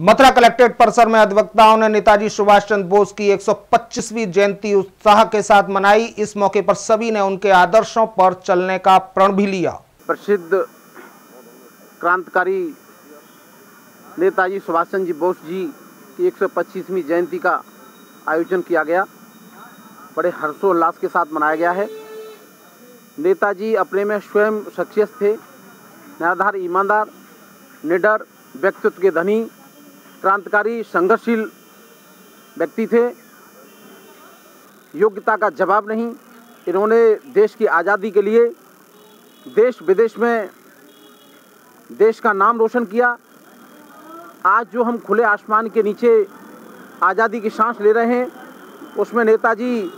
Mathura collectorate परिसर में अधिवक्ताओं ने नेताजी सुभाष चंद्र बोस की 125वीं जयंती उत्साह के साथ मनाई। इस मौके पर सभी ने उनके आदर्शों पर चलने का प्रण भी लिया। प्रसिद्ध क्रांतिकारी नेताजी सुभाष चंद्र बोस जी की 125वीं जयंती का आयोजन किया गया। बड़े हर्षोल्लास के साथ मनाया गया है। नेताजी अपने में स्वयं शख्सियत थे, निराधार, ईमानदार, निडर, व्यक्तित्व के धनी, क्रांतिकारी, संघर्षशील व्यक्ति थे। योग्यता का जवाब नहीं। इन्होंने देश की आज़ादी के लिए देश विदेश में देश का नाम रोशन किया। आज जो हम खुले आसमान के नीचे आज़ादी की सांस ले रहे हैं, उसमें नेताजी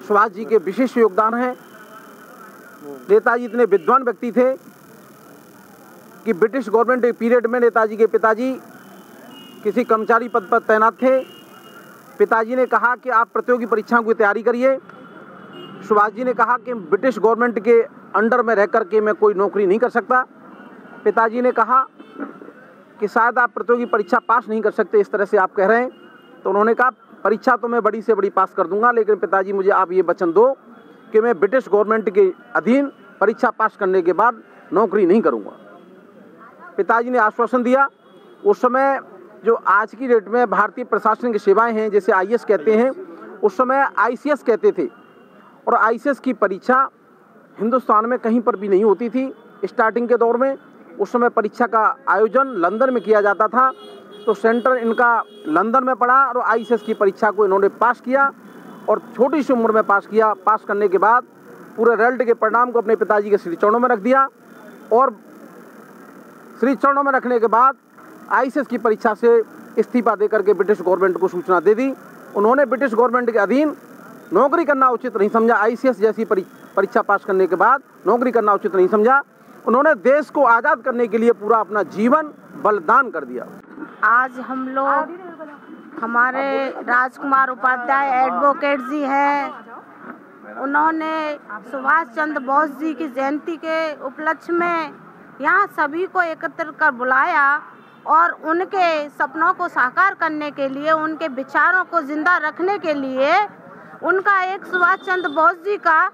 सुभाष जी के विशेष योगदान है। नेताजी इतने विद्वान व्यक्ति थे कि ब्रिटिश गवर्नमेंट के पीरियड में नेताजी के पिताजी किसी कर्मचारी पद पर तैनात थे। पिताजी ने कहा कि आप प्रतियोगी परीक्षाओं की तैयारी करिए। सुभाष जी ने कहा कि ब्रिटिश गवर्नमेंट के अंडर में रह कर के मैं कोई नौकरी नहीं कर सकता। पिताजी ने कहा कि शायद आप प्रतियोगी परीक्षा पास नहीं कर सकते, इस तरह से आप कह रहे हैं। तो उन्होंने कहा परीक्षा तो मैं बड़ी से बड़ी पास कर दूंगा, लेकिन पिताजी मुझे आप ये वचन दो कि मैं ब्रिटिश गवर्नमेंट के अधीन परीक्षा पास करने के बाद नौकरी नहीं करूंगा। पिताजी ने आश्वासन दिया। उस समय जो आज की डेट में भारतीय प्रशासनिक सेवाएं हैं, जैसे आईएएस कहते हैं, उस समय आईसीएस कहते थे। और आईसीएस की परीक्षा हिंदुस्तान में कहीं पर भी नहीं होती थी। स्टार्टिंग के दौर में उस समय परीक्षा का आयोजन लंदन में किया जाता था। तो सेंटर इनका लंदन में पड़ा और आईसीएस की परीक्षा को इन्होंने पास किया और छोटी सी उम्र में पास किया। पास करने के बाद पूरे रिजल्ट के परिणाम को अपने पिताजी के श्री चरणों में रख दिया और श्री चरणों में रखने के बाद आईसीएस की परीक्षा से इस्तीफा देकर के ब्रिटिश गवर्नमेंट को सूचना दे दी। उन्होंने ब्रिटिश गवर्नमेंट के अधीन नौकरी करना उचित नहीं समझा। आईसीएस जैसी परीक्षा पास करने के बाद नौकरी करना उचित नहीं समझा। उन्होंने देश को आज़ाद करने के लिए पूरा अपना जीवन बलिदान कर दिया। आज हम लोग, हमारे राजकुमार उपाध्याय एडवोकेट जी हैं, उन्होंने सुभाष चंद्र बोस जी की जयंती के उपलक्ष्य में यहाँ सभी को एकत्र कर बुलाया और उनके सपनों को साकार करने के लिए, उनके विचारों को जिंदा रखने के लिए उनका एक सुभाष चंद्र बोस जी का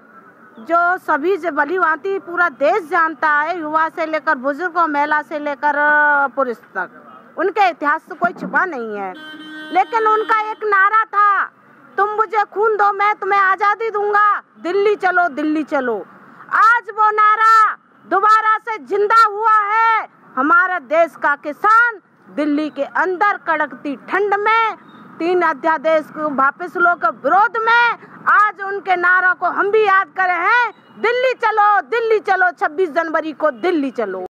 जो सभी से भली भांति पूरा देश जानता है, युवा से लेकर बुजुर्गों, महिला से लेकर पुरुष तक, उनके इतिहास से कोई छुपा नहीं है। लेकिन उनका एक नारा था, तुम मुझे खून दो मैं तुम्हें आज़ादी दूंगा, दिल्ली चलो दिल्ली चलो। आज वो नारा दोबारा से जिंदा हुआ है। हमारे देश का किसान दिल्ली के अंदर कड़कती ठंड में 3 अध्यादेश को वापस लो के विरोध में आज उनके नारों को हम भी याद करे हैं, दिल्ली चलो 26 जनवरी को दिल्ली चलो।